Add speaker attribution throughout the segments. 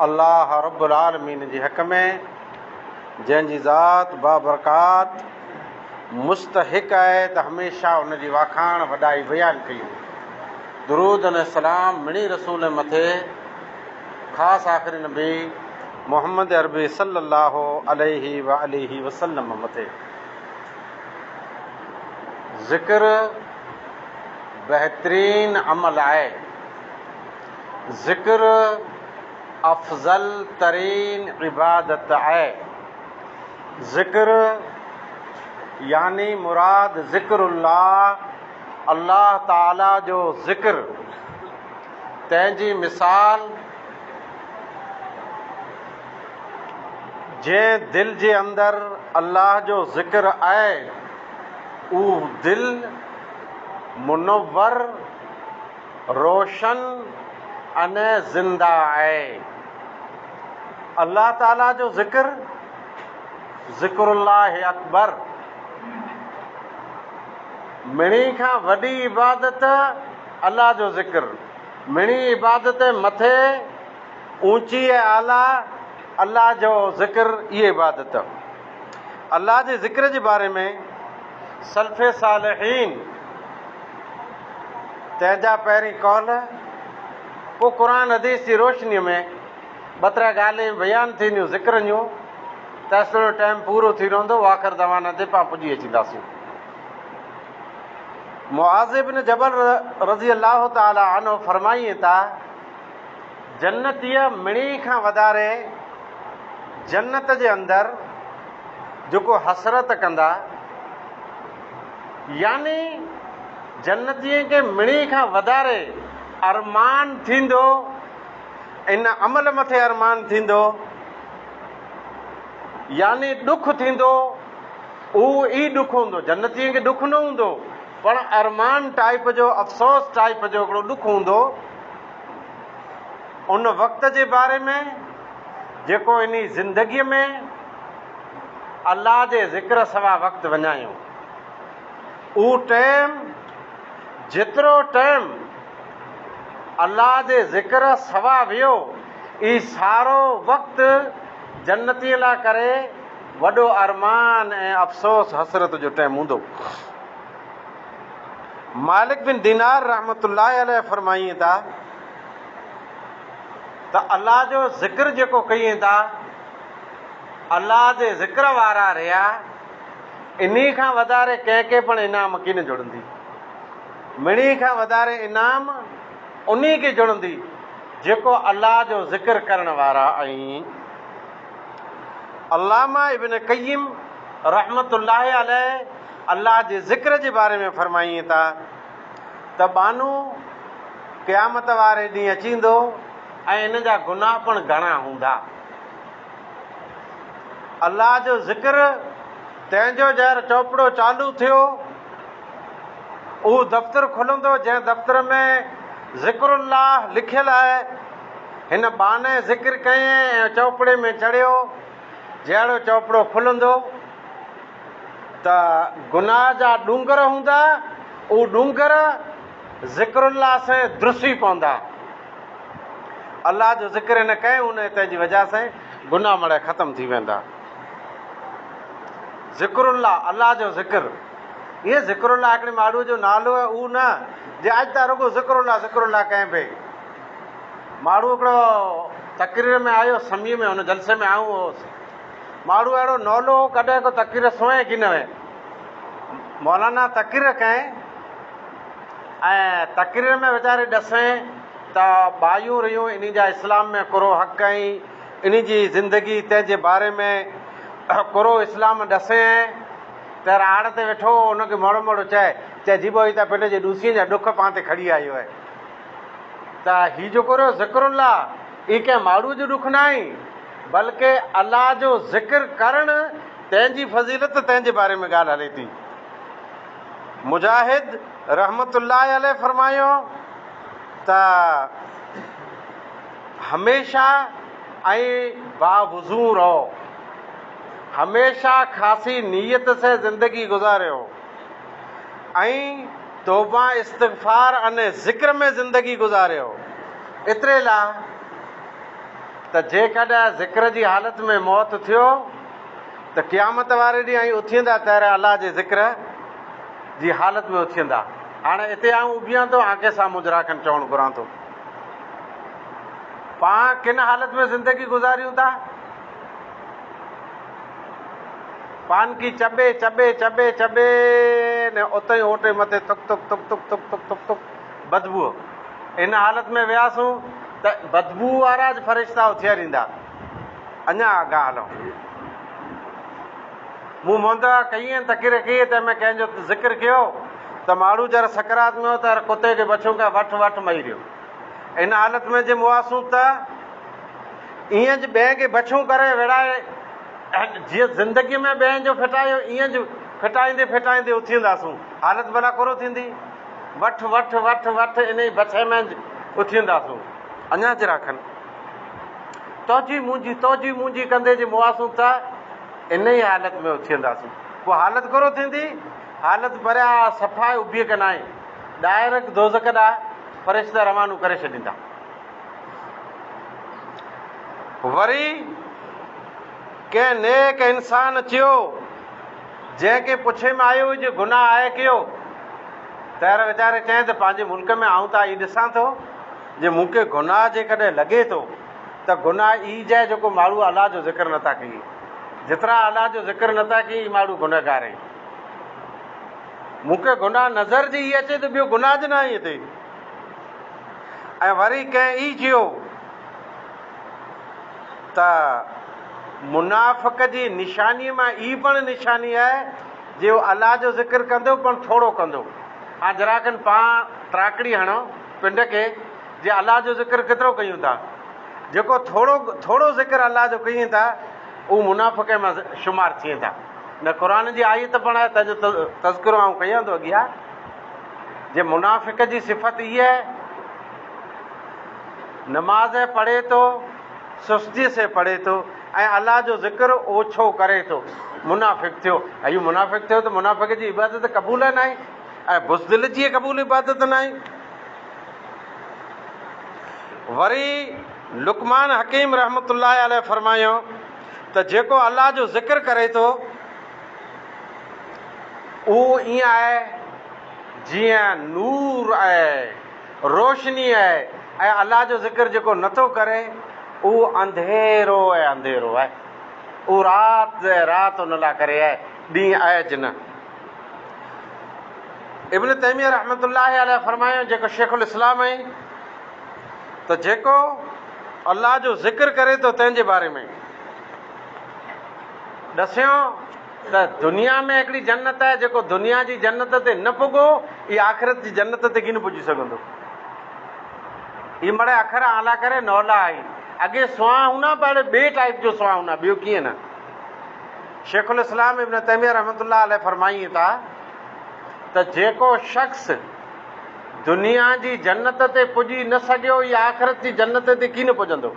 Speaker 1: अल्लाह रब्बुल आलमीन जी हक़ में, जंहिंजी ज़ात बाबरकात मुस्तहिक़ आहे त हमेशा उन जी वाखाण वॾाई बयानु कयूं। दुरूद अने सलाम मिणी रसूल मथे, ख़ासि आख़िरी नबी मोहम्मद अरबी सल्लल्लाहु अलैहि व आलिहि वसल्लम मथे। ज़िक्र बहितरीन अमल आहे। ज़िक्र अफ़ज़ल तरीन इबादत आहे। ज़िक्र यानी मुराद ज़िक्रुल्लाह, अल्लाह ताला जो ज़िक्र। तंहिंजी मिसाल जंहिं दिलि जे अंदरि अल्लाह जो ज़िक्र आहे, उहो दिलि मुनव्वर, रोशन अने ज़िंदा आहे। अल्लाह ताला जो ज़िक्र, ज़िक्रुल्लाह अकबर, मिणी खां वॾी इबादत अल्लाह जो ज़िक्र। मिणी इबादत मथे ऊंची ऐं आला अल्लाह जो ज़िक्र, इहा इबादत। अल्लाह जे ज़िक्र जे बारे में सल्फ़े सालिहीन, तंहिंजा पहिरीं कौल, पोइ क़ुरान हदीस जी रोशनीअ में ॿ टे ॻाल्हियूं बयानु थींदियूं ज़िक्र जूं, तेसिताईं टाइम पूरो थी रहंदो। आख़िर ज़माने ते पाण पुॼी अचींदासीं। मुआज़ इब्न जबल रज़ी अल्लाह ताला अन्हु फरमाइनि था, जन्नतीअ मिणी खां वधारे जन्नत जे अंदरि जेको हसरत कंदा, यानी जन्नतीअ खे मिणी खां वधारे अरमान थींदो, इन अमल मथे अरमान थींदो, यानी ॾुख थींदो, उहो ई ॾुख हूंदो। जन्नतीअ खे ॾुख न हूंदो, पर अरमान टाइप जो, अफ़सोस टाइप जो हिकिड़ो ॾुख हूंदो। उन वक़्त जे बारे में जेको इन ज़िंदगीअ में अल्लाह जे ज़िक्र सवा वक़्तु वञायूं। उहो टाइम, जेतिरो टाइम अल्लाह जे ज़िक्र सवा वियो, ई सारो वक़्तु जन्नतीअ लाइ करे वॾो अरमान ऐं अफ़सोस हसरत जो टाइम हूंदो। मालिक बिन दीनार रहमतुल्लाह अलैह फरमाइनि था त अल्लाह जो ज़िक्र जेको कयूं था, अल्लाह जे ज़िक्र वारा रहिया, इन्ही खां वधारे कंहिंखे पण इनाम कीन जुड़ंदी। मिणी खां वधारे इनाम उन खे जुड़ंदी जेको अल्लाह जो ज़िक्र करण वारा आहिनि। अल्लामा इब्न क़य्यिम रहमतुल्लाह अलैह अल्लाह जे ज़िक्र जे बारे में फरमाइनि था त बानू क़यामत वारे ॾींहुं अचींदो ऐं इन जा गुनाह पण घणा हूंदा। अल्लाह जो ज़िक्र तंहिंजो जहिड़ो चोपड़ो चालू थियो, उहो दफ़्तर खुलंदो जंहिं दफ़्तर में ज़िक्रुल्लाह लिखियलु आहे। हिन बाने ज़िक्र कयईं ऐं चोपड़े में चढ़ियो, जहिड़ो चोपड़ो खुलंदो त गुनाह जा डूंगर हूंदा, उहे डूंगर ज़िक्रुल्लाह से द्रुसी पवंदा। अल्लाह जो ज़िक्र हिन कयो, उन तंहिंजी वजह सां गुनाह मड़े ख़तमु थी वेंदा। ज़िक्रुल्लाह, अल्लाह जो ज़िक्र, इहे ज़िक्रुल्लाह हिकिड़े माण्हू जो नालो आहे, उहो न जे अॼु त रुॻो ज़िक्रुल्लाह ज़िक्रुल्लाह कयां पई। माण्हू हिकिड़ो तक़रीर में आयो, समीअ में हुन जलसे में आऊं हुउसि। माण्हू अहिड़ो नौलो कॾहिं को तक़रीर सुणे की न वे। मौलाना तक़रीर कयईं ऐं तक़रीर में वीचारे ॾसें त बायूं रहियूं इन जा इस्लाम में कुरो हक़ ऐं इन जी ज़िंदगी तंहिंजे बारे में कुरो इस्लाम ॾसें त राड़ ते वेठो हुनखे मोड़ो मोड़ो चए जीबो ही त पेट जे ॾूसीअ जा ॾुख पाण ते खणी आयो आहे। त हीउ जेको रहियो ज़िक्रुल्लाह, ई कंहिं माण्हू जो ॾुख न आहे, बल्कि अल्लाह जो ज़िक्र करणु तंहिंजी फज़ीलत, तंहिंजे बारे में ॻाल्हि हले थी। मुजाहिद रहमतुल्लाह अलैह फरमायो त हमेशा ऐं बावज़ू रहो, हमेशा ख़ासी नीयत से ज़िंदगी गुज़ारियो ऐं तौबा इस्तग़फ़ार अने ज़िक्र में ज़िंदगी गुज़ारियो। एतिरे लाइ त जेकॾहिं ज़िक्र जी हालत में मौत थियो त क़यामत वारे ॾींहुं ऐं उथींदा तहिड़े अलाह जे ज़िक्र जी हालत में उथींदा। हाणे हिते आऊं उबियां थो आंखे साम्हूं जराखनि चवणु घुरां थो, पाण किन हालत में ज़िंदगी गुज़ारियूं था? पान की चबे चबे चबे चबे ने उते ई ओटे मथे तुक तुक तुक तुक तुक तुक तुक तुक बदबू। इन हालत में वियासीं त बदबू वारा फ़रिश्ता उथियारींदा। अञा अॻां हलूं। मूं मुंदा कई आहिनि तक़रीर कई त मैं कंहिंजो ज़िक्र कयो त माण्हू जरा सकरात में हो त कुते खे बछो खां वठ वठ मरी रहियो। इन हालत में जे मुआसूं त ईअं ज ॿिए खे बछो करे विड़ाए जीअं ज़िंदगीअ में ॿिए जो फिटायो ईअं ज फिटाईंदे फिटाईंदे उथींदासूं। हालत भला कोरो थींदी? वठ वठ वठ वठ इन ई बछे में उथींदासूं। अञा ज राखनि तोजी मुंहिंजी कंदे जे मुआसूं त इन ई हालत में उथींदासूं। पोइ हालत कोरो थींदी? हालत परिया सफ़ाई उभी कंदा डायरेक्ट दोज़ख ॾांहुं फ़रिश्ता रवानो करे छॾींदा। वरी कंहिं नेक इंसान चयो जंहिंखे पुछे में आयो जो गुनाह आहे कयो तहिड़े वीचारे चए त पंहिंजे मुल्क में आऊं त ई ॾिसां थो जे मूंखे गुनाह जेकॾहिं लॻे थो त गुनाह ई जाए जेको माण्हू अलाह जो ज़िक्र नथा कई। जेतिरा अलाह जो ज़िक्र नथा कई माण्हू गुनहगार आहिनि। मूंखे गुनाह नज़र जी ई अचे त ॿियो गुनाह ज न आहे हिते। ऐं वरी कंहिं ई चयो त मुनाफ़िक़ जी निशानीअ मां ई पण निशानी आहे जे अलाह जो ज़िक्र कंदो पण थोरो कंदो। हाणे जराकनि पाण तराकड़ी हणो पिंड खे जे अलाह जो ज़िक्र केतिरो कयूं था। जेको थोरो थोरो ज़िक्र अलाह जो कयूं था उहो मुनाफ़िक़ मां शुमार थिए था। न क़ुर जी आयत पण आहे तंहिंजो तज़किरो आऊं कयां थो अॻियां जे मुनाफ़िक़ जी सिफ़त इहा आहे नमाज़ पढ़े थो सुस्ती से पढ़े थो ऐं अलाह जो ज़िक्र ओछो करे थो। मुनाफ़िक़ थियो। ऐं इहो मुनाफ़िक़ थियो त मुनाफ़िक़ जी इबादत क़बूल न आहे ऐं बुज़दिल जी क़बूल इबादत न आहे। वरी लुक़मान हकीम रहमतुल्लाह अलैह फरमायो त जेको अलाह जो ज़िक्र करे थो उहो ईअं आहे जीअं नूर आहे रोशनी आहे ऐं अलाह जो ज़िक्र जेको नथो करे उहो अंधेरो ऐं अंधेरो आहे। उहो राति उन लाइ करे आहे ॾींहुं आहे ज न। इब्न तैमिया रहमतुल्लाह अलैह फरमायो जेको शेखुल इस्लाम आहे त जेको अलाह जो ज़िक्र करे थो तंहिंजे बारे में ॾसियो त दुनिया में हिकिड़ी जन्नत आहे जेको दुनिया जी जन्नत ते न पुॻो इहा आख़िरत जी जन्नत ते कीन पुॼी सघंदो। हीअ मड़े अखर आला करे नौला आई अॻे सुहां हुना पर ॿिए टाइप जो सुहां हुना ॿियो कीअं न। शेखुल इस्लाम इब्न तैमिया रहमतुल्लाह अलैह फरमाइनि था त जेको शख़्स दुनिया जी जन्नत ते पुॼी न सघियो या आख़िरत जी जन्नत ते कीन पुॼंदो।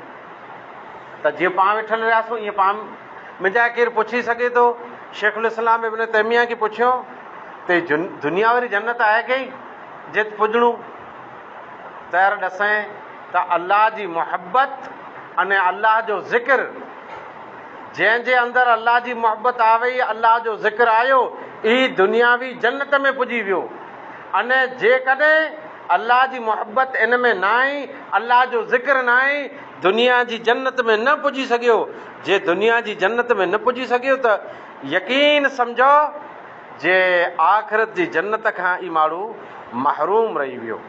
Speaker 1: त जीअं पाण वेठल रहियासीं ईअं पाण मुंहिंजा केरु पुछी सघे थो शेखुल इस्लाम इब्न तैमिया खे पुछियो त दुनिया वारी जन्नत आहे कई जे पुॼणो तयारु ॾसें त अलाह जी मुहबत अने अलाह जो ज़िक्र जंहिंजे अंदरि अलाह जी मुहबत आवे अलाह जो ज़िक्र आयो ई दुनियावी जन्नत में पुॼी वियो। अने जेकॾहिं अलाह जी मुहबत इन में न आहे अलाह जो ज़िक्र न आहे दुनिया जी जन्नत में न पुॼी सघियो। जे दुनिया जी जन्नत में न पुॼी सघियो त यकीन सम्झो जे आख़िरत जी जन्नत खां ई माण्हू महरूम रही वियो।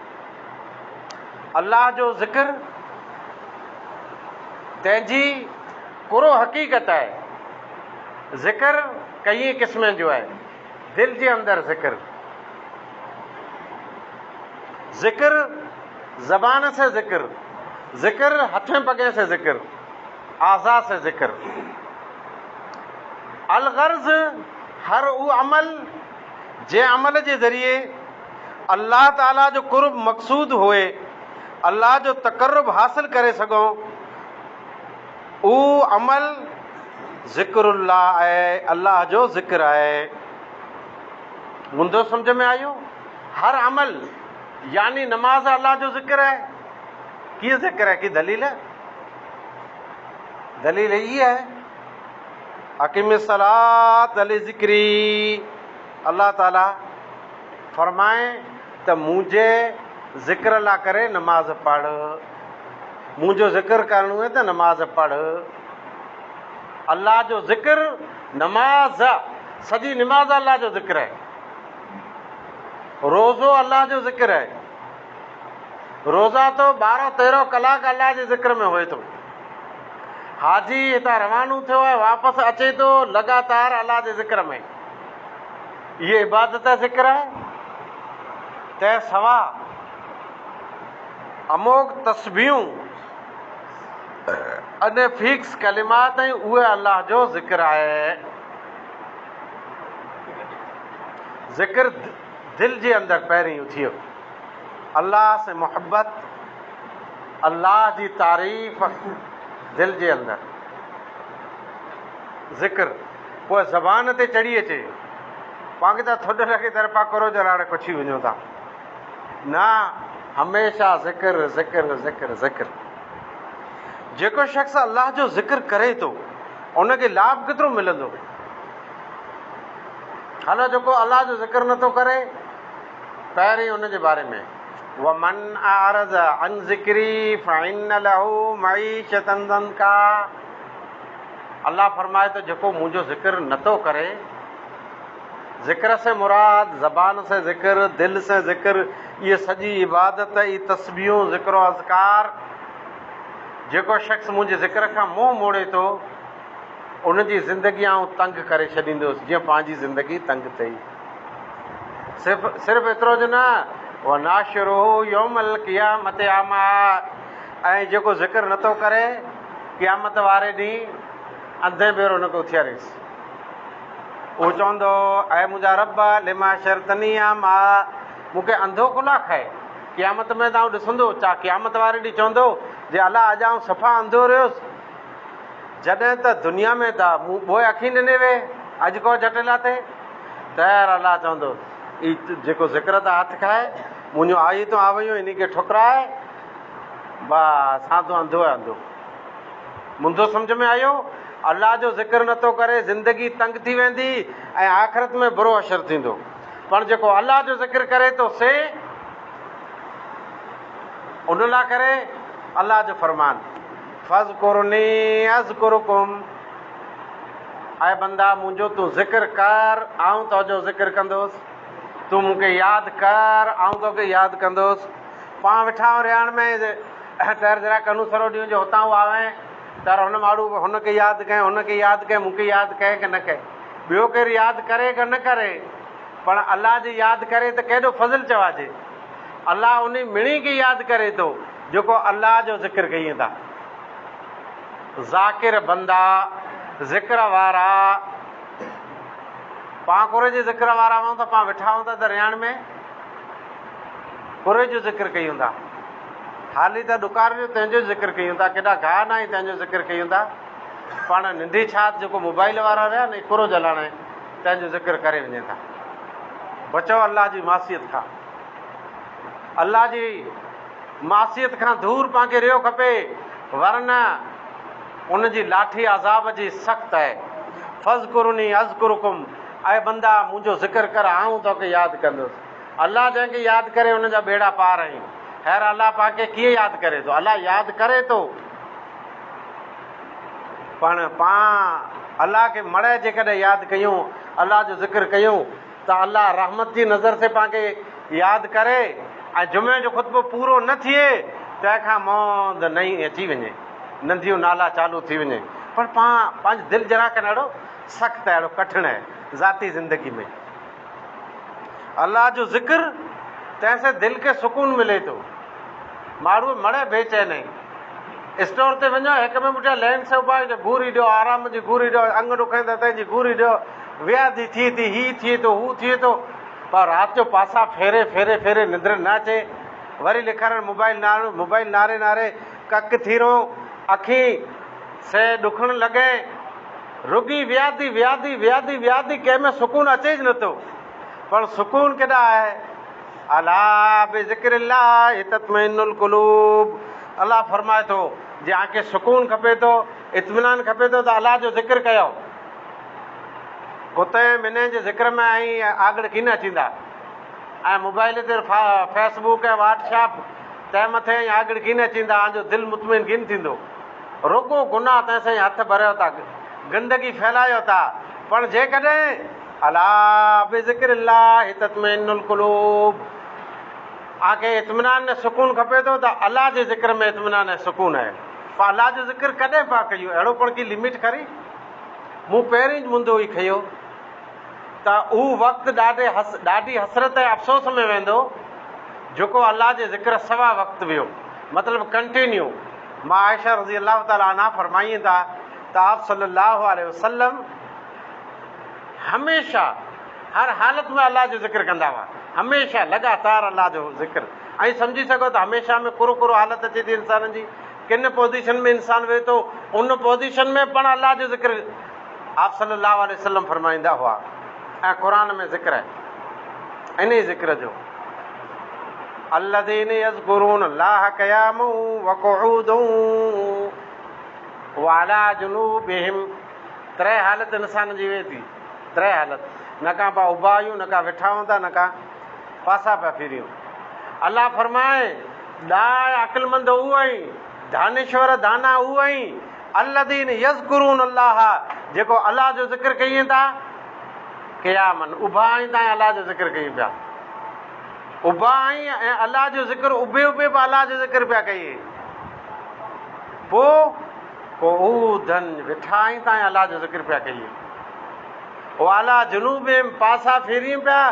Speaker 1: अलाह जो ज़िक्र तंहिंजी कुरो हक़ीक़त आहे। ज़िक्र कई क़िस्मनि जो आहे। दिलि जे अंदरि ज़िक्र ज़बान से ज़िक्र हथें पगे से ज़िक्र आज़ा से ज़िक्र। अलगर्ज़ हर उहो अमल जे अमल जे ज़रिए अल्लाह ताला जो कुर्ब मक़सूद होए अल्लाह जो तक़र्रुब हासिल करे सघूं उहो अमल ज़िक्रुल्लाह आहे अल्लाह जो ज़िक्र आहे। मुंदो सम्झ में आयो? हर अमल यानी नमाज अल्लाह जो ज़िक्र आहे। कीअं ज़िक्र आहे की दलील दलील ये है, अकीमिस्सलात लिज़िक्री, अल्लाह ताला फरमाए त मुझे ज़िक्र ला करे नमाज पढ़, मुझो ज़िक्र करणो है त नमाज पढ़। अल्लाह जो ज़िक्र नमाज, सॼी नमाज अल्लाह जो ज़िक्र है, रोज़ो अल्लाह जो ज़िक्र है, रोज़ा तो 12-13 कलाक अल्लाह जे ज़िक्र में होए थो। हाजी हितां रवानो थियो है, वापसि अचे थो लगातार अल्लाह जे ज़िक्र में, ये इबादत ज़िक्र है। तंहिं सवा अमोघ तस्बीहूं अने फिक्स कलिमात ऐं उहे अल्लाह जो ज़िक्र आहे। ज़िक्र दिल जे अंदर पहिरीं उथियो, अल्लाह से मोहब्बत, अल्लाह जी तारीफ़ दिल जे अंदर ज़िक्र, पोइ ज़बान ते चढ़ी अचे, पाण त थोॾ लॻे तरफ़ा करो जराड़े कुछी वञो था, न हमेशा ज़िक्र ज़िक्र ज़िक्र ज़िक्र। जेको शख़्स अल्लाह जो ज़िक्र करे थो उनखे लाभ केतिरो मिलंदो। हलो जेको अल्लाह जो ज़िक्र नथो करे, पहिरीं उनजे बारे में वमन आरज़ अन ज़िक्री फ़इन्न लहू मईशतन ज़ंका, अल्लाह फरमाए तो जेको मुंहिंजो ज़िक्र नथो करे, ज़िक्र से मुराद ज़बान से ज़िक्र, दिल से ज़िक्र, ये सॼी इबादत, ये तस्बीहूं, ज़िक्र अज़कार, जेको शख़्स मुंहिंजे ज़िक्र खां मुंहुं मोड़े थो उनजी ज़िंदगी आउं तंग करे छॾींदुसि जीअं पंहिंजी ज़िंदगी तंग अथई। सिर्फ़ु एतिरो जो न, व नाशिरुहु यौमल क़ियामत आमा, ऐं जेको ज़िक्र नथो करे क़ियामत वारे ॾींहुं अंधे भेरो उनखे उथियारीसि। उहो चवंदो ऐं मुंहिंजा रब लिमा शरतनी आमा, मूंखे अंधो खुला खाए। क़ियामत में तव्हां ॾिसंदो, चा क़ियामत वारे ॾींहुं चवंदो जे अलाह अॼु आउं सफ़ा अंधो रहियोसि, जॾहिं त दुनिया में त मूं ॿोए अखी ॾिने वे, अॼु को जटिला थिए। तयारु अलाह चवंदो ई जेको ज़िक्र त हथु खाए, मुंहिंजो आई तूं आवइयो इन खे ठुकराए, बसि हां तूं अंधो आहे अंधो। मुंहिंजो सम्झ में आयो, अल्लाह जो ज़िक्र नथो करे ज़िंदगी तंग थी वेंदी ऐं आख़िरत में बुरो असरु थींदो। पर जेको अल्लाह जो ज़िक्र करे थो से उन लाइ करे अल्लाह जो फरमान फ़ज़कुरनी अज़कुरुकुम, ऐं बंदा मुंहिंजो तूं ज़िक्र कर, आउं तुंहिंजो ज़िक्र कंदुसि, तूं मूंखे यादि कर, आउं तोखे यादि कंदुसि। पाण वेठा आहियूं रियाण में, तैर जरा कनू सरो ॾींहुं जो हुतां आवे तर हुन माण्हू हुनखे यादि कयईं, हुनखे यादि कयईं, मूंखे यादि कए की न कए, ॿियो केरु यादि करे की न करे, पर अल्लाह जी यादि करे त केॾो फज़िल चवाइजे। अल्लाह उन मिणी खे यादि करे थो जेको अल्लाह जो ज़िक्र कयूं था। ज़ाकिर बंदा, ज़िक्र वारा, पाण कुरे जे ज़िक्र वारा आहियूं त पाण वेठा आहियूं त रियाण में कुरे जो ज़िक्र कयूं था, हाली त ॾुकार जो तंहिंजो ज़िक्र कयूं था, केॾा गाह न आहे तंहिंजो ज़िक्र कयूं था। पाण नंढी छात जेको मोबाइल वारा रहिया न कुरो जलाइण तंहिंजो ज़िक्र करे वञे था। बचो अल्लाह जी मासियत खां, अल्लाह जी मासियत खां दूर पाण रहियो खपे, वरना उन जी लाठी अज़ाब जी सख़्तु आहे। फ़ज़कुरुनी अज़कुरुकुम, ऐं बंदा मुंहिंजो ज़िक्र कर, आऊं तोखे यादि कंदुसि। अल्लाह जंहिंखे यादि करे उन जा बेड़ा पार आहिनि। ख़ैर अल्लाह पाण खे कीअं यादि करे थो? अल्लाह यादि करे थो, पण पाण अल्लाह खे मड़े जेकॾहिं यादि कयूं, अल्लाह जो ज़िक्र कयूं त अल्लाह रहमत जी नज़र से पाण खे यादि करे, ऐं जुमे जो ख़ुतबो पूरो न थिए तंहिंखां मौद नई अची वञे, नंढियूं नाला चालू थी वञे, पर पाण पंहिंजो दिलि जरा के ॾाढो सख़्तु आहे, ॾाढो कठिन आहे ज़ाती ज़िंदगी में। अल्लाह जो ज़िक्र तंहिंसे दिलि खे सुकून मिले थो। माण्हू मड़े बेचैन आहिनि, स्टोर ते वञो, हिक में पुठियां लाइन से उभा गोरी ॾियो, आराम जी गोरी ॾियो, अंग ॾुखनि त तंहिंजी गोरी ॾियो, व्याधि थिए थी, हीअ थिए थो, हू थिए थो, पर राति जो पासा फेरे फेरे फेरे निंड न अचे, वरी लिखण मोबाइल नारे नारे कक थीरो, अखी से ॾुखणु लॻे, रुगी व्याधि व्याधि व्याधि व्याधि, कंहिंमें सुकून अचे ई नथो। पर सुकून केॾा आहे? अला बिज़िक्रिल्लाह तत्मइन्नुल क़ुलूब, अल्लाह फरमाए थो जंहिंखे सुकून खपे थो, इत्मीनान खपे थो, त अलाह जो ज़िक्र कयो। कुते मिने जे ज़िक्र में ऐं आगड़ कीन अचींदा, ऐं मोबाइल ते फेसबुक ऐं व्हाट्सएप तंहिं मथे ऐं आगड़ कीन अचींदा, तव्हांजो दिलि मुतमिन कीन थींदो। रुगो गुनाह तंहिं सां हथ भरियो था, गंदगी फैलायो था। पण जेकॾहिं अला बिज़िक्रिल्लाह तत्मइन्नुल क़ुलूब, आके इत्मीनान ऐं सुकून खपे थो, त अलाह जे ज़िक्र में इत्मीनान ऐं सुकून आहे। पर अलाह जो ज़िक्र कॾहिं पिया कयूं? अहिड़ो पण की लिमिट खरी। मूं पहिरीं ज मुंदो ई खयो त उहो वक़्तु ॾाढी हसरत ऐं अफ़सोस में वेंदो जेको अलाह जे ज़िक्र सवा वक़्तु वियो, मतिलबु कंटिन्यू। मां आयशा रज़ी अलाह ताला अन्हा फरमाईं था त आप सल्लल्लाहु अलैहि वसल्लम हमेशा हर हालत में अलाह जो ज़िक्र कंदा हुआ, हमेशा लगातार अलाह जो ज़िक्र। ऐं सम्झी सघो त हमेशा में कुरो कुरो हालत अचे थी इंसान जी, किन पोज़ीशन में इंसान वेहे थो, उन पोज़ीशन में पण अलाह जो ज़िक्र आप सल्लल्लाहु अलैहि वसल्लम फरमाईंदा हुआ। ऐं क़ुरान में ज़िक्र आहे इन ई ज़िक्र जो, अल्लज़ीन यज़कुरून अल्लाह क़यामन व क़ुऊदन व अला जुनूबिहिम। 3 हालत इंसान जी वेही थी, 3 हालत, न का पा उबा आहियूं, न का वेठा हूंदा, न का पासा पिया फिरियूं। अलाह फरमाए ॾाढा अक़लमंद उहो ई, दानिश्वर दाना उहो ई, अल्लज़ीन यज़कुरून अल्लाह, जेको अलाह जो ज़िक्र कयूं था क़यामन, उभा आई ताईं अलाह जो ज़िक्र कयूं पिया, उभा आई ऐं अलाह जो ज़िक्र उभे उभे बि अलाह जो ज़िक्र पिया कयूं। पोइ क़ुऊदन, वेठा आई ताईं अलाह जो ज़िक्र पिया कयूं। वाला जुनूब में पासा फेरियूं पिया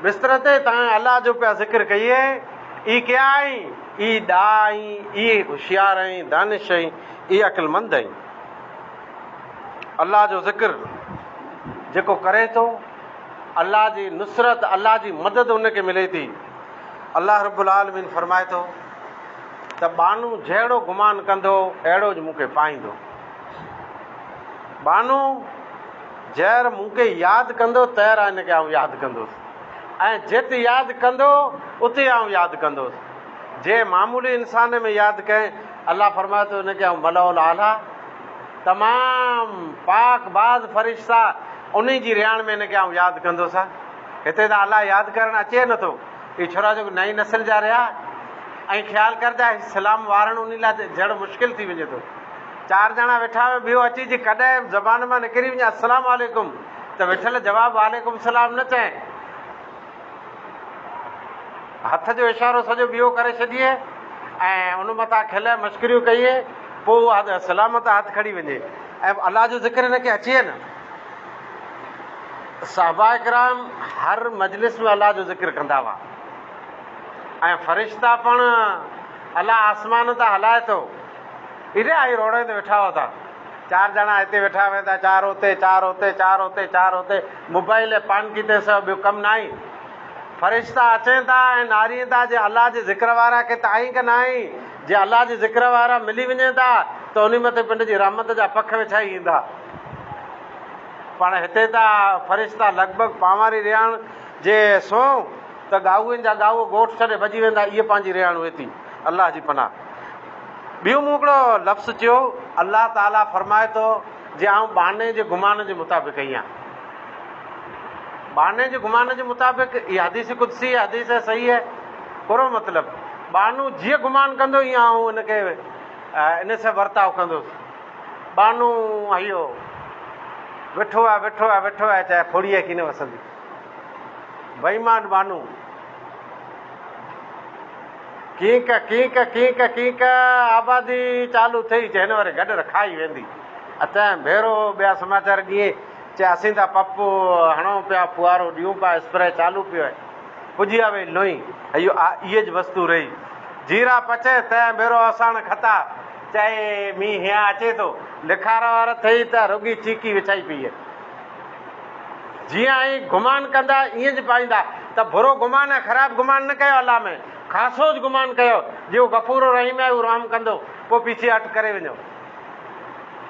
Speaker 1: बिस्तर ते, तव्हां अलाह जो पिया ज़िक्र कइए। ई क्या आई? ई ॾा आई, ई होशियार आई, दानिश आई, ई अक़लमंद आई। अलाह जो ज़िक्र जेको करे थो, अलाह जी नुसरत, अलाह जी मदद उनखे मिले थी। अलाह रब्बुल आलमीन फरमाए थो त बानू जहिड़ो गुमान कंदो अहिड़ो ज मूंखे पाईंदो। बानू जहिड़ मूंखे यादि कंदो तहिड़ा हिनखे आउं यादि कंदुसि, ऐं जिते यादि कंदो उते आउं यादि कंदुसि। जे मामूली इंसान में यादि कयईं, अलाह फरमाए थो हिनखे आउं मलउल आला, तमामु पाक बाज़ फ़रिश्ता उन जी रियाण में हिनखे आउं यादि कंदुसि। हिते त अलाह यादि करणु अचे नथो, ही छोरा जेको नई नस्ल जा रहिया, ऐं ख़्यालु करजा सलाम वारणु उन लाइ जहिड़ो मुश्किल थी वञे थो। 4 ॼणा वेठा हुआ, ॿियो अची जी कॾहिं ज़बान मां निकिरी वञे अस्सलाम वालेकुम, त वेठल जवाबु वालेकुम सलाम न चए, हथ जो इशारो सॼो ॿियो करे छॾिए ऐं उन मथां खिल मश्करियूं कईए, पोइ सलाम तां हथु खणी वञे ऐं अलाह जो ज़िक्र हिनखे अचे न। सहाबा किराम हर मजलिस में अलाह जो ज़िक्र कंदा हुआ, ऐं फ़रिश्ता पण अलाह आसमान तां हलाए थो, हेॾे आई रोड़े ते वेठा हुआ था। 4 ॼणा हिते वेठा हुआ था, 4 हुते, 4 हुते, 4 हुते, 4 हुते, मोबाइल पानकी ते सभु ॿियो कमु न आई। फ़रिश्ता अचनि था ऐं नारीनि था जे अलाह जे ज़िक्र वारा के त आई की न आई। जे अलाह जे ज़िक्र वारा मिली वञे था त उन मथे पिंड जी रहमत जा पख विछाई ईंदा। पाण हिते त फ़रिश्ता लॻभॻि पांवारी रियाण जे सो त गाऊनि जा गाऊ ॻोठ छॾे भॼी वेंदा, इहे पंहिंजी रियाण हुए थी। अलाह जी पनाह। ॿियो मूं हिकिड़ो लफ़्ज़ चयो, अलाह ताला फरमाए थो जे आउं बाने जे गुमान जे मुताबिक़ आहियां। बाने जे गुमान जे मुताबिक़ इहा हदीस कुदसी है, हदीस सही है, पूरो मतिलबु बानू जीअं गुमान कंदो ईअं आउं हिनखे इन सां वर्ताव कंदुसि। बानू इहो वेठो आहे, वेठो आहे, वेठो आहे, चाहे फोड़ीअ की न वसंदी। बेईमान बानू कीक कीक कीक कीक आबादी चालू थी, चए हिन वारे गॾु खाई वेंदी। अचां भेरो ॿिया समाचार ॾिए, चए असीं त पप हणूं पिया, फुआरो ॾियूं पिया, स्प्रे चालू पियो आहे, पुॼी आहे वई लोई। इहो इहे ज वस्तू रही, जीरा पचे तंहिं भेरो असां खता, चाहे मींहुं हीअं अचे थो, लिखार वारा ठही त रुॻी चीकी विछाई पई आहे। जीअं ई गुमान कंदा ईअं ज पाईंदा। त बुरो गुमान ऐं ख़राबु गुमान न कयो अलाह में, ख़ासो ज गुमान कयो जो गफ़ूर रहीम आहे, उहो रहम कंदो, पोइ पीछे हट करे वञो।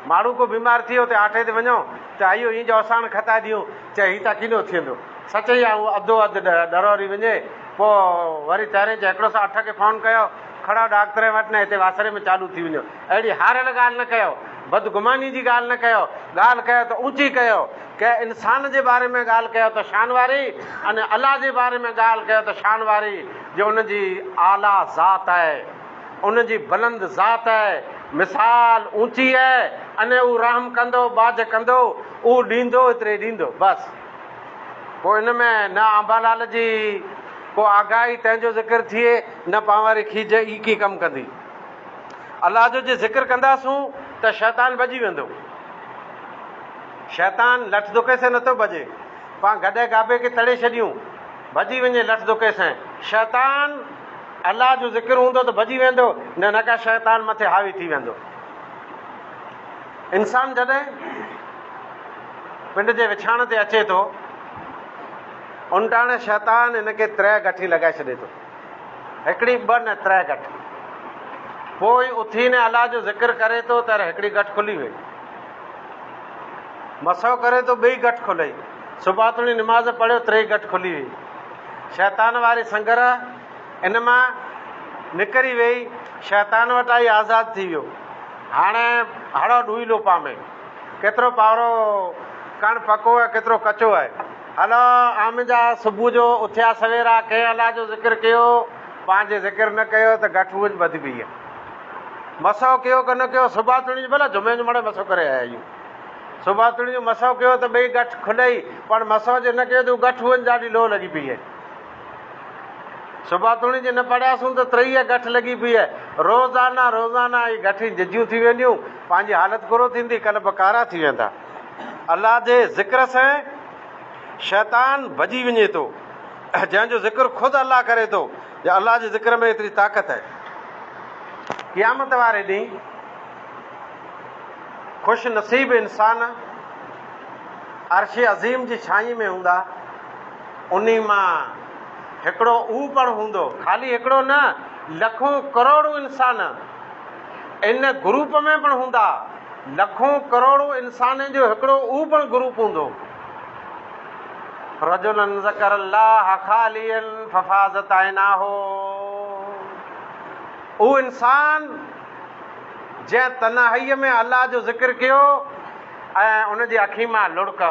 Speaker 1: माण्हू को बीमार थी वियो त आटे ते वञो, त इहो ईअं जो असां खता ॾियूं, चए हीअ त किनो थी वेंदो। सच ई आहे, उहो अधो अधु डरोरी वञे, पोइ वरी तरे चए हिकिड़ो सां 8 खे फ़ोन कयो, खड़ा डॉक्टर वटि न हिते वासरे में चालू थी वञो। अहिड़ी हारियल ॻाल्हि न कयो, बदगुमानी जी ॻाल्हि न कयो। ॻाल्हि कयो त ऊची कयो, कंहिं इंसान जे बारे में ॻाल्हि कयो त शान वारी, अने अलाह जे बारे में ॻाल्हि कयो त शान वारी, जो उनजी आला ज़ात आहे, उनजी बुलंद ज़ात आहे, मिसाल ऊची आहे, अने हू रहम कंदो, बाज कंदो, उहो ॾींदो, एतिरे ॾींदो बसि। पोइ इन में न अंबालाल जी को आगाही तंहिंजो ज़िक्र थिए, न पांवारी खीज ई की कमु कंदी। अलाह जो जे ज़िक्र कंदासूं त शैतान भॼी वेंदो। शैतान लठ दुके से नथो भॼे, पाण गॾे गाबे खे तड़े छॾियूं, भॼी वञे लठ दुके सां। शैतान अलाह जो ज़िक्र हूंदो त भॼी वेंदो, न का शैतान मथे हावी थी वेंदो। इंसान जॾहिं पिंड जे विछाण ते अचे थो, उन टाणे शैतान हिनखे 3 गठी लॻाए छॾे थो, हिकिड़ी 2 न 3 गठ। पोइ उथी ने अलाह जो ज़िक्र करे थो त हिकिड़ी गठ खुली वई, मसो करे थो ॿी गठ खुलई, सुबातुणी निमाज़ पढ़ियो 3 गठ खुली वई। शैतान वारी संगर इन मां निकिरी वई, शैतान वटि आई, आज़ादु थी वियो। हाणे हड़ो ॾुईलो पामे, केतिरो पावरो कण पको आहे, केतिरो कचो आहे। हलो आमिजा सुबुह जो उथिया सवेरा, कंहिं अलाह जो ज़िक्र कयो, पंहिंजे ज़िक्र न कयो त गठ उहा वधी पई आहे। मसो कयो की न कयो, सुबातुणी जो भला जुमे जो मड़े मसो करे आया आहियूं, सुबातुणी जो मसो कयो त ॿई गठ खुलई, पर मसो जे न कयो त गठ उहा ॾाढी लो लॻी पई आहे। सुबातुणी जे न पढ़ियासीं त 3 गठ लॻी पई आहे। रोज़ाना रोज़ाना इहे गठियूं झिझियूं थी वेंदियूं, पंहिंजी हालति गुरो थींदी, कल्ह बकारा थी वेंदा। अलाह जे ज़िक्र सां शैतान भॼी वञे थो, जंहिंजो ज़िक्र ख़ुदि अलाह करे थो। अलाह जे ज़िक्र में एतिरी ताक़त आहे। क़यामत वारे ॾींहुं ख़ुशि नसीब इंसान अर्श अज़ीम जी छाई में हूंदा, उन मां हिकिड़ो ऊ पण हूंदो। ख़ाली हिकिड़ो न, लखों करोड़ों इंसान इन ग्रुप में पण हूंदा। लखों करोड़ों इंसाननि जो हिकिड़ो ऊ पण ग्रुप हूंदो। रजुलन ज़करल्लाह ख़ालियन फफ़ाज़त ऐनाहु, उहो इंसान जंहिं तन्हाईअ में अलाह जो ज़िक्र कयो ऐं उनजी अखी मां लुड़क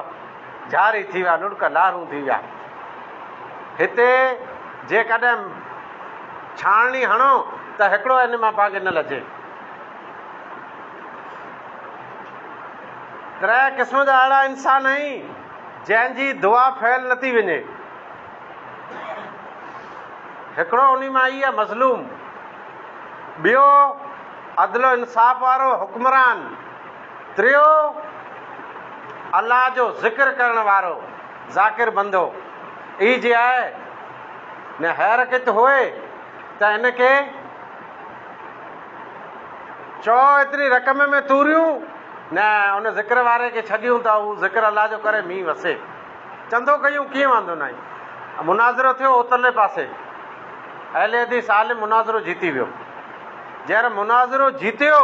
Speaker 1: जारी थी विया, लुड़क लारूं थी विया। हिते जेकॾहिं छाणनी हणो त हिकिड़ो इन मां पाण खे न लॼे। 3 क़िस्म जा अहिड़ा इंसान आहिनि जंहिंजी दुआ फैल नथी वञे। हिकिड़ो उन मां ई आहे मज़लूम, ॿियो अदलो इंसाफ़ वारो हुक्मरान, टियों अलाह जो ज़िक्र करण वारो ज़ाकिर बंदो। ई जे आहे न हैरकत होए त इनखे चओ एतिरी रक़म में तूरियूं न, उन ज़िक्र वारे खे छॾियूं त उहो ज़िक्र अलाह जो करे मींहुं वसे। चंदो कयूं कीअं वांदो न आहे। मुनाज़िरो थियो उतरले पासे, अहले हदीस आलिम मुनाज़िरो जीती वियो। जंहिं मुनाज़िरो जीतियो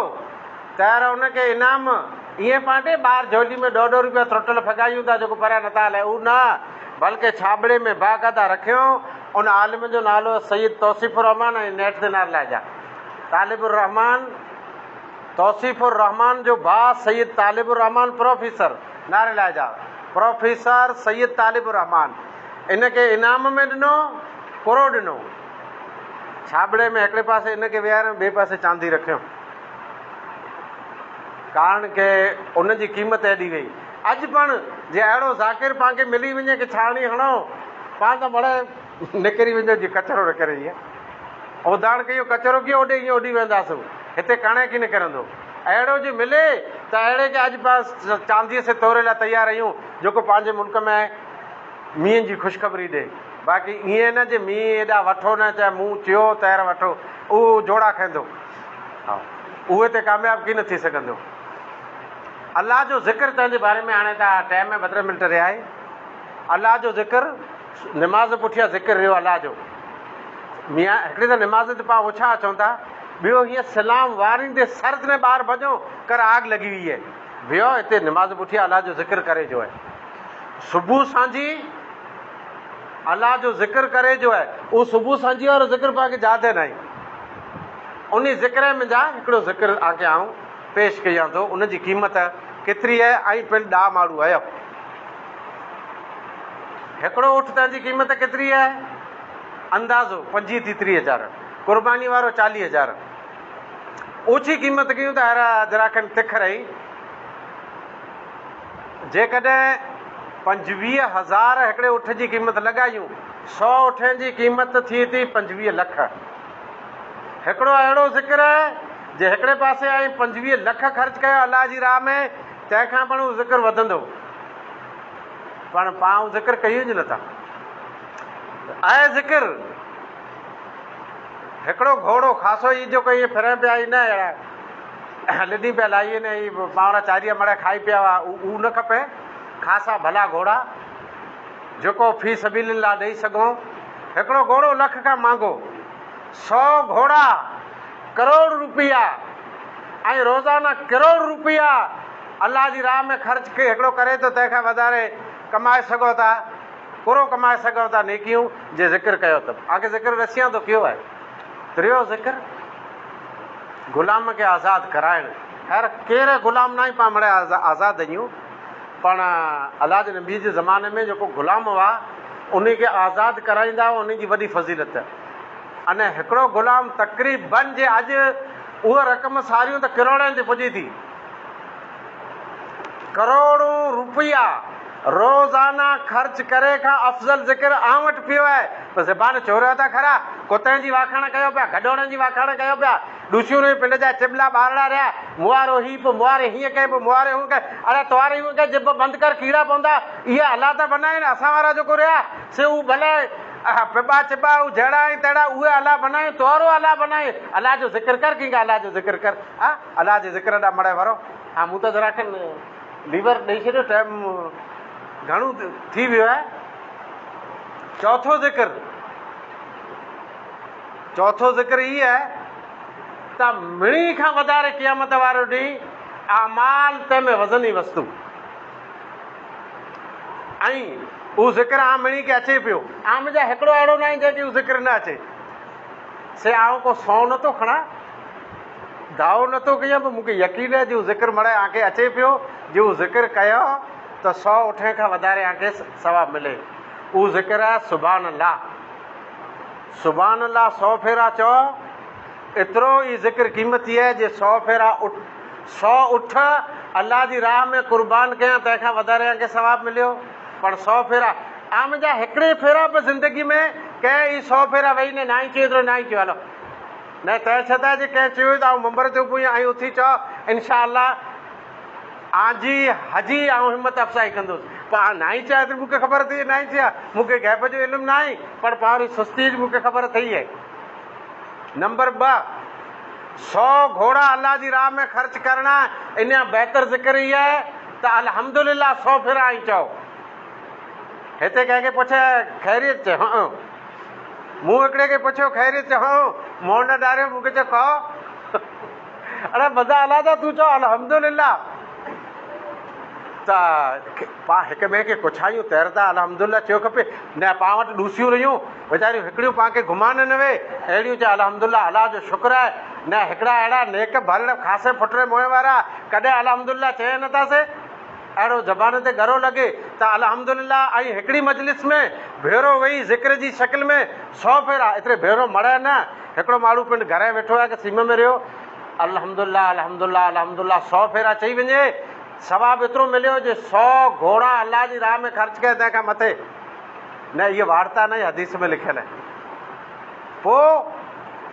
Speaker 1: तहिं उनखे इनाम ईअं पाटे ॿाहिरि झोली में 2-2 रुपया त्रुटल फगायूं था जेको परियां नथा हलाए, उहो न, बल्कि छाबड़े में बाक़ाइदा रखियो। उन आलिम जो नालो सईद तौसीफ़ुर रहमान, ऐं नेट ते नाला लाइजा तालिबुर रहमान, तौसीफ़ुर रहमान जो भाउ सईद तालिबुर रहमान प्रोफेसर, नारे लाइजा प्रोफेसर सईद तालिबुर रहमान। इनखे इनाम में ॾिनो, कोड़ो ॾिनो। छाबड़े में हिकिड़े पासे इनखे विहारियो, ॿिए पासे चांदी रखियो, कारण के उनजी क़ीमत एॾी वई। अॼु पण जे अहिड़ो ज़ाकिर पाण खे मिली वञे की छाणी हणो, पाण त बड़े निकिरी वञो जी कचिरो न करे। ईअं उदाहरण कयो, कचिरो कीअं ओॾे ईअं ओॾी वेंदासीं, हिते कणे की निकिरंदो। अहिड़ो जे मिले त अहिड़े खे अॼु पास चांदीअ से तोरे लाइ तयारु आहियूं, जेको पंहिंजे मुल्क में मींहं जी ख़ुशख़बरी ॾे। बाक़ी ईअं न जे मींहुं एॾा वठो न, चाहे मूं चयो तैर वठो, उहो जोड़ा खाईंदो। हा, उहे ते कामयाबु कीअं न थी सघंदो। अलाह जो ज़िक्र तंहिंजे बारे में हाणे तव्हां टाइम में 15 मिंट रहिया आहे। अलाह जो ज़िक्र, निमाज़ पुठियां ज़िक्र रहियो अलाह जो। मियां हिकिड़ी त निमाज़ ते पाण उछा अचूं था, ॿियो हीअं सलाम वारींदे सर्द में ॿाहिरि भॼो कर आग लॻी हुई आहे, वियो हिते निमाज़ पुठियां अलाह जो ज़िक्र करे जो आहे। सुबुह सांझी अलाह जो ज़िक्र करे जो आहे, उहो सुबुह सांझी वारो ज़िक्र पाण खे यादि न आहे। उन ज़िक्र में जा हिकिड़ो ज़िक्र आके आऊं पेश कयां थो। उन जी क़ीमत केतिरी आहे ऐं पिणु 10 माण्हू आया। हिकिड़ो ऊठ तव्हांजी क़ीमत केतिरी आहे? अंदाज़ो 25-30 हज़ार, क़ुर्बानी वारो 40 हज़ार। ओछी क़ीमत कयूं त अहिड़ा जराखनि तिख रही। जेकॾहिं 25,000 हिकिड़े ऊठ जी क़ीमत लॻायूं, 100 ऊठनि जी क़ीमत थिए थी 25 लख। हिकिड़ो अहिड़ो ज़िक्र आहे जे हिकिड़े पासे आई 25 लख ख़र्च कयो अलाह जी राह में, तंहिंखां पाण उहो ज़िक्र वधंदो, पाण पाण ज़िक्र कयूं ई नथा। आहे ज़िक्र हिकिड़ो घोड़ो खासो ई जेको इहे फिरे पिया ई न अहिड़ा लिडी पिया लाही न ई पाण 4 मड़ खाई पिया हुआ, उहो न खपे। खासा भला घोड़ा जेको फी सबीलिल्लाह ॾेई सघूं। हिकिड़ो घोड़ो लख खां महांगो, 100 घोड़ा करोड़ रुपया ऐं रोज़ाना करोड़ रुपया अलाह जी राह में ख़र्च के हिकिड़ो करे थो, तंहिंखां वधारे कमाए सघो था, पूरो कमाए सघो था नेकियूं जे ज़िक्र कयो त। आगे ज़िक्र रसियां थो कयो आहे। टियों ज़िक्र ग़ुलाम खे आज़ादु कराइणु। ख़ैर केरु ग़ुलाम न ई पाण मिड़े आज़ादु आहियूं, पाण अलाह जे नबी जे ज़माने में जेको ग़ुलाम हुआ उन खे आज़ादु कराईंदा हुआ, उन जी वॾी फज़ीलत। अने हिकिड़ो ग़ुलाम तक़रीबन जे अॼु उहा रक़म सारियूं त करोड़नि ते पुॼे थी। करोड़ों रुपया रोज़ाना ख़र्च करे खां अफ़ज़ल ज़िक्र आऊं वटि पियो आहे। पर ज़बान चोरियो था खरा, कुतनि जी वाखाण कयो पिया, गडोड़नि जी वाखाण कयो पिया, ॾुसियूं न पिंड जा चिबला ॿारड़ा रहिया, मुआरो ही पोइ मुआरे हीअं कए, पोइ मुआरे हूअं कए। अड़े तुआरे हूअं कए, जिब बंदि कर कीड़ा पवंदा। इहे अलाह त बनाइनि, असां वारा जेको रहिया से हू भले पिबा चिबा हू जहिड़ा ऐं तहिड़ा उहे अलाह बनाए, तुआरो अलाह बनाए। अलाह जो ज़िक्र कर, कंहिंखे अलाह जो ज़िक्र कर। हा अलाह जे ज़िक्र ॾांहुं मड़े वरो। हा मूं त जरा लीवर ॾेई छॾियो, टाइम घणो थी वियो आहे। चौथो ज़िक्र इहा आहे त मिणी खां वधारे क़यामत वारो ॾींहुं आमाल तंहिं में वज़नी वस्तु ऐं उहो ज़िक्र आम मिणी खे अचे पियो। आम जा हिकिड़ो अहिड़ो न आहे जंहिंखे उहो ज़िक्र न अचे। से आऊं को 100 नथो खणा, दावो नथो कयां, पोइ मूंखे यकीन आहे जो उहो ज़िक्र मड़े आंखे अचे पियो। जो उहो ज़िक्र कयो त 100 ऊठे खां वधारे आंखे सवाबु मिले। उहो ज़िक्र आहे सुभान अल्लाह। सुभान अल्लाह 100 फेरा चओ, एतिरो ई ज़िक्र क़ीमती आहे जे 100 फेरा 100 उठ अलाह जी राह में क़ुर्बान कयां, तंहिंखां वधारे आंखे सवाबु मिलियो। पर 100 फेरा आम जा हिकिड़े फेरा बि ज़िंदगी में कंहिं ई 100 फेरा वेही न नाई चयो एतिरो नाई चयो हलो न तंहिं छा जे कंहिं चयो त मंबर ते पुॼ ऐं उथी चओ इनशा अल्लाह आजी हजी ऐं हिमत अफ़साई कंदुसि। पर नाई चया त मूंखे ख़बर थी नाई चया, मूंखे गैब जो इल्मु न आहे, पर पावरी सुस्ती जी मूंखे ख़बर थी आहे। नंबर 2, 100 घोड़ा अल्लाह जी राह में ख़र्च करणा। इन बहितर ज़िक्र ई आहे त अल्हम्दुलिल्लाह 100 फेरा ई चओ। हिते कंहिंखे पुछे ख़ैरियत चयो, हाँ मूं हिकिड़े खे पुछियो ख़ैरियत चयो, हाँ मोह न ॾारियो, मूंखे चयो कहो अड़े मज़ा अला था, तूं चओ अल्हम्दुलिल्लाह। त पाण हिक ॿिए खे पुछायूं तैरता अल्हम्दुलिल्लाह चयो खपे न। पाण वटि ॾूसियूं रहियूं वीचारियूं हिकिड़ियूं पाण खे घुमान न वे, अहिड़ियूं चयो अल्हम्दुलिल्लाह अलाह जो शुक्र आहे। न हिकिड़ा अहिड़ा नेक भल ख़ासे फुटरे मोह वारा कॾहिं अल्हम्दुलिल्लाह चए नथासीं। अहिड़ो ज़बान ते गरो लॻे त अल्हम्दुलिल्लाह। ऐं हिकिड़ी मजलिस में भेरो वेही ज़िक्र जी शकिल में 100 फेरा, एतिरे भेरो मड़े न। हिकिड़ो माण्हू पिंड घरे वेठो आहे कि सीम में रहियो, अल्हम्दुलिल्लाह अल्हम्दुलिल्लाह अल्हम्दुलिल्लाह 100 फेरा चई वञे, सवाबु एतिरो मिलियो जे 100 घोड़ा अल्लाह जी राह में ख़र्च कया, तंहिंखां मथे न। इहा वार्ता न हदीस में लिखियलु आहे। पोइ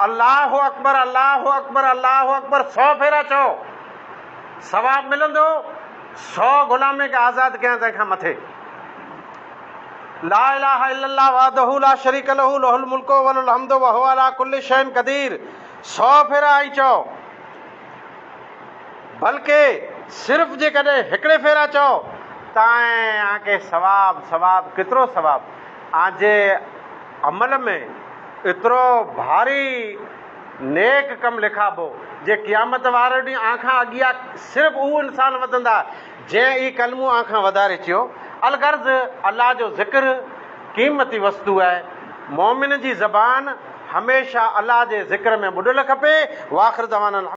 Speaker 1: अल्लाह अकबर अल्लाह अकबर अल्लाह अकबर 100 फेरा चओ, सवाबु मिलंदो। 100 ग़ुलामे खे आज़ादु कयां, तंहिंखां मथे ला इलाहा इल्लल्लाह वहदहु ला शरीक लहु लहुल मुल्कु व लहुल हम्दु व हुवा अला कुल्लि शैइन क़दीर 100 फेरा आई चओ। बल्कि सिर्फ़ जेकॾहिं हिकिड़े फेरा चओ तव्हां आंखे सवाबु केतिरो सवाबु आजे अमल में एतिरो भारी नेक कमु लिखाबो जे क़यामत वारे ॾींहुं आखां अॻियां सिर्फ़ु उहो इंसान वधंदा जंहिं ई कलमू आखां वधारे चयो। अलगर्ज़ अलाह जो ज़िक्र क़ीमती वस्तु आहे। मोमिन जी ज़बान हमेशह अलाह जे ज़िक्र में ॿुॾल खपे। वाख़िर दवाना।